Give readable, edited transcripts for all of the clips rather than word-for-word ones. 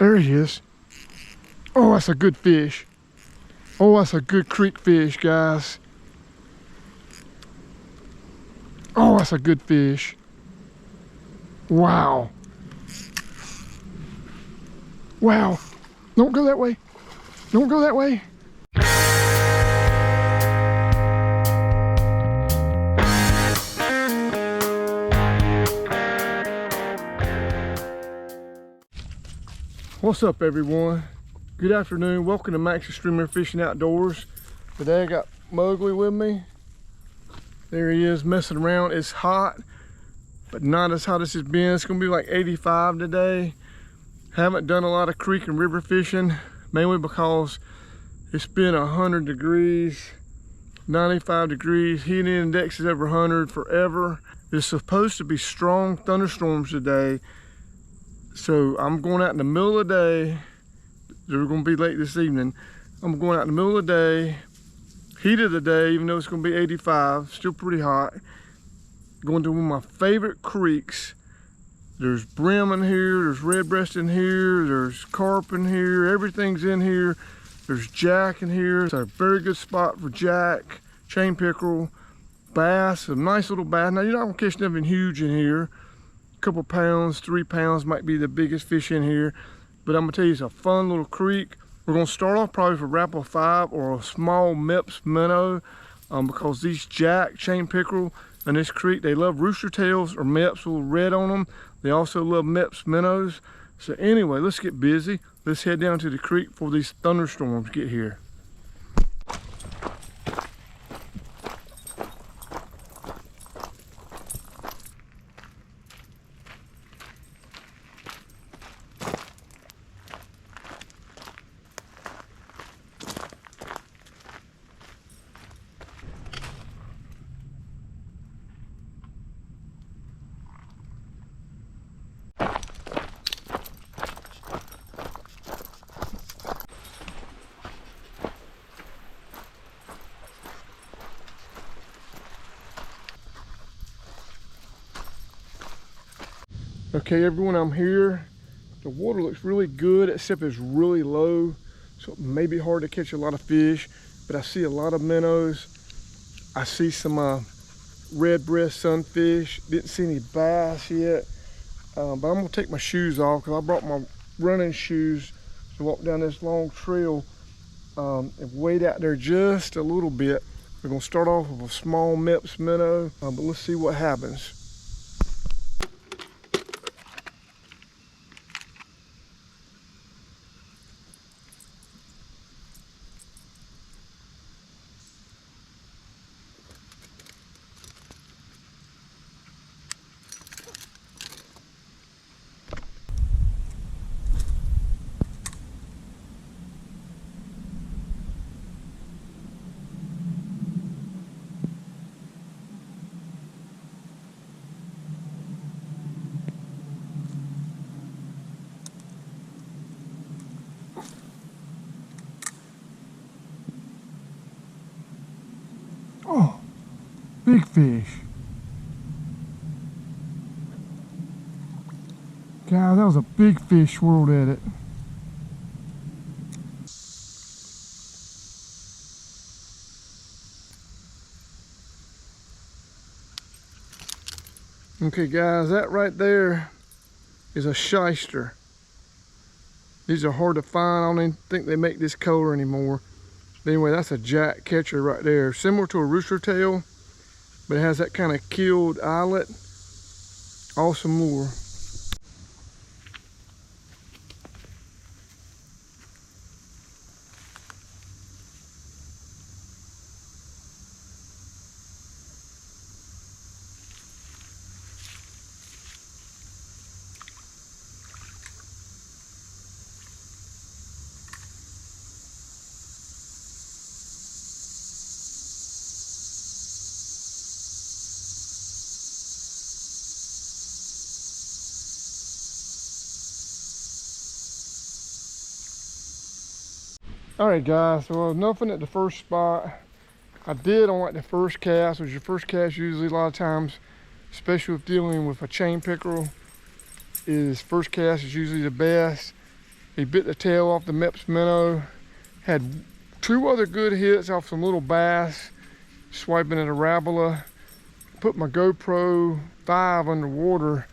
There he is. Oh, that's a good fish. Oh, that's a good creek fish, guys. Oh, that's a good fish. Wow. Wow. Don't go that way. Don't go that way. What's up, everyone? Good afternoon. Welcome to Max's Streamer Fishing Outdoors. Today I got Mowgli with me. There he is messing around. It's hot, but not as hot as it's been. It's gonna be like 85 today. Haven't done a lot of creek and river fishing, mainly because it's been 100 degrees, 95 degrees. Heat index is over 100 forever. It's supposed to be strong thunderstorms today. So I'm going out in the middle of the day. They're going to be late this evening. I'm going out in the middle of the day, heat of the day, even though it's going to be 85, still pretty hot. Going to one of my favorite creeks. There's Bream in here, there's Redbreast in here, there's carp in here, everything's in here. There's jack in here. It's a very good spot for jack, chain pickerel, bass, a nice little bass. Now you're not going to catch nothing huge in here. Couple pounds, 3 pounds might be the biggest fish in here, but I'm gonna tell you, it's a fun little creek. We're gonna start off probably with a Rapple 5 or a small Mepps minnow, because these jack, chain pickerel in this creek, they love rooster tails or Mepps with red on them. They also love Mepps minnows. So anyway, let's get busy. Let's head down to the creek before these thunderstorms get here. Okay, everyone, I'm here. The water looks really good, except it's really low, so it may be hard to catch a lot of fish, but I see a lot of minnows. I see some redbreast sunfish. Didn't see any bass yet, but I'm gonna take my shoes off because I brought my running shoes to walk down this long trail and wade out there just a little bit. We're gonna start off with a small Mepps minnow, but let's see what happens. Oh, big fish. God, that was a big fish swirled at it. Okay, guys, that right there is a shyster. These are hard to find. I don't even think they make this color anymore. But anyway, that's a jack catcher right there. Similar to a rooster tail, but it has that kind of keeled eyelet. Awesome lure. All right, guys, so nothing at the first spot. I did on like the first cast, which your first cast usually a lot of times, especially with dealing with a chain pickerel, is first cast is usually the best. He bit the tail off the Mepps minnow. Had 2 other good hits off some little bass, swiping at a Rabula. Put my GoPro 5 underwater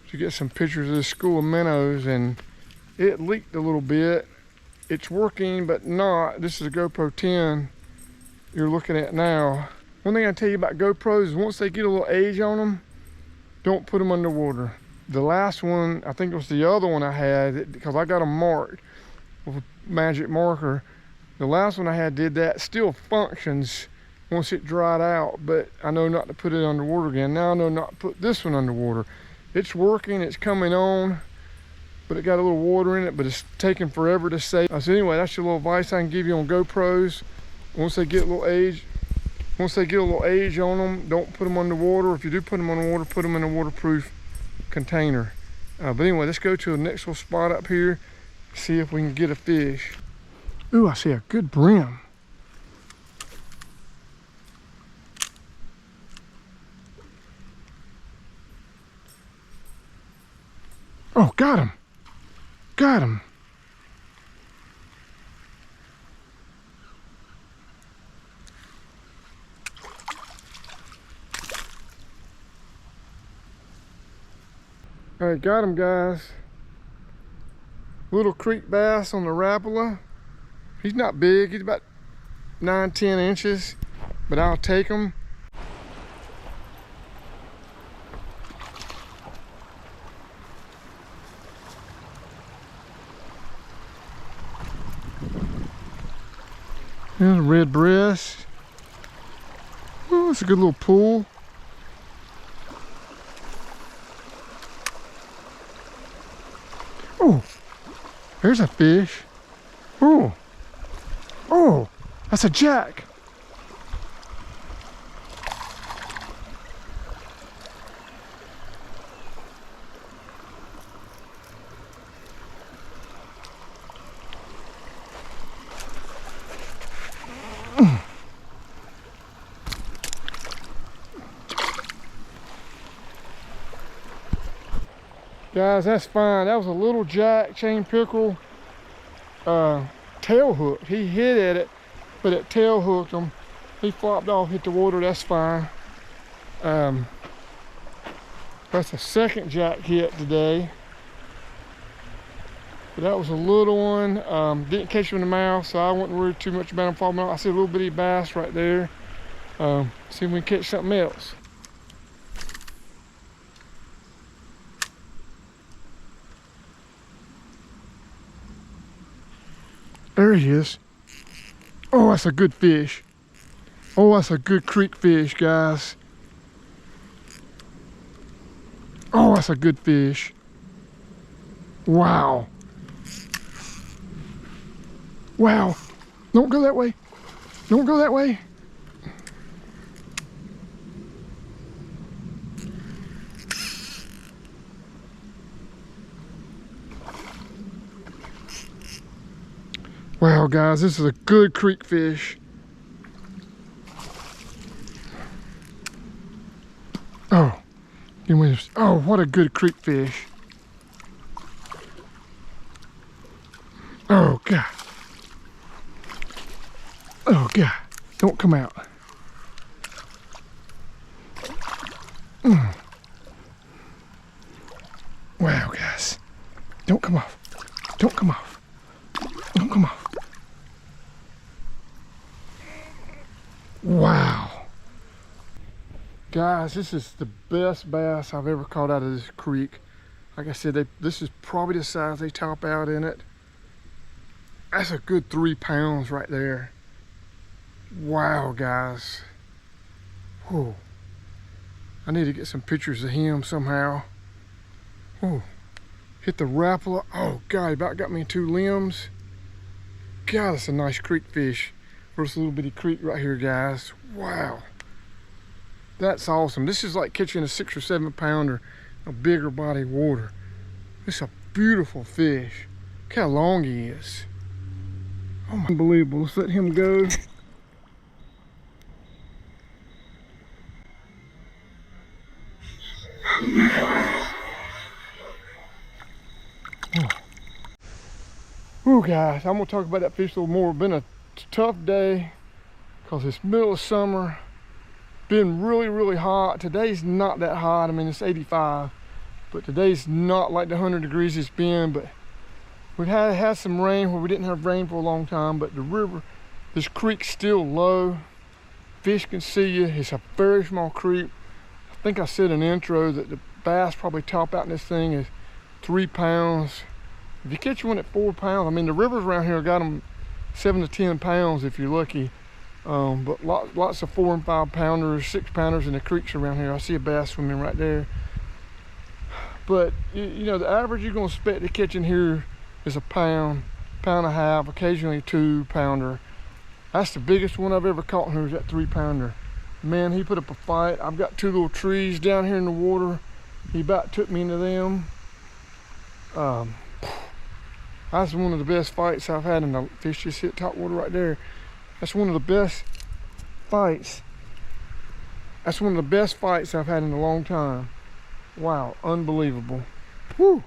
to get some pictures of this school of minnows, and it leaked a little bit. It's working, but not. This is a GoPro 10 you're looking at now. One thing I tell you about GoPros is once they get a little age on them, don't put them underwater. The last one, I think it was the other one I had, because I got them marked with a magic marker. The last one I had did that. Still functions once it dried out, but I know not to put it underwater again. Now I know not to put this one underwater. It's working, it's coming on, but it got a little water in it, but it's taking forever to save. So anyway, that's your little advice I can give you on GoPros. Once they get a little age on them, don't put them underwater. If you do put them underwater, put them in a waterproof container. But anyway, let's go to the next little spot up here, see if we can get a fish. Ooh, I see a good brim. Oh, got him. Got him. All right, got him, guys. Little creek bass on the Rapala. He's not big, he's about 9-10 inches, but I'll take him. There's a Redbreast. Oh, it's a good little pool. Oh, there's a fish. Oh, oh, that's a jack. Guys, that's fine. That was a little jack chain pickerel, tail hook. He hit at it, but it tail hooked him. He flopped off, hit the water. That's fine. That's a second jack hit today. But that was a little one. Didn't catch him in the mouth, so I wouldn't worry too much about him falling off. I see a little bitty bass right there. See if we can catch something else. There he is. Oh, that's a good fish. Oh, that's a good creek fish, guys. Oh, that's a good fish. Wow. Wow. Don't go that way. Don't go that way. Wow, guys, this is a good creek fish. Oh, oh, what a good creek fish. Oh, God. Oh, God. Don't come out. Wow, guys. Don't come off. Don't come off. Don't come off. Wow. Guys, this is the best bass I've ever caught out of this creek. Like I said, this is probably the size they top out in it. That's a good 3 pounds right there. Wow, guys. Whoa. I need to get some pictures of him somehow. Whoa. Hit the Rapala. Oh, God, he about got me 2 limbs. God, that's a nice creek fish. There's a little bitty creek right here, guys. Wow. That's awesome. This is like catching a 6 or 7 pounder, a bigger body of water. It's a beautiful fish. Look how long he is. Oh, my, unbelievable. Let's let him go. Oh. guys, I'm gonna talk about that fish a little more. It's been a tough day because it's middle of summer. Been really, really hot. Today's not that hot. I mean, it's 85, but today's not like the 100 degrees it's been. But we've had some rain where we didn't have rain for a long time. But the river, this creek's still low. Fish can see you. It's a very small creek. I think I said in the intro that the bass probably top out in this thing is 3 pounds. If you catch one at 4 pounds, I mean, the rivers around here got them 7 to 10 pounds if you're lucky. But lots of 4 and 5 pounders, 6 pounders in the creeks around here. I see a bass swimming right there. But you know, the average you're gonna expect to catch in here is a pound, pound and a half, occasionally 2 pounder. That's the biggest one I've ever caught here, is that 3 pounder. Man, he put up a fight. I've got 2 little trees down here in the water. He about took me into them. That's one of the best fights I've had, and the fish just hit top water right there. That's one of the best fights. That's one of the best fights I've had in a long time. Wow, unbelievable. Whew.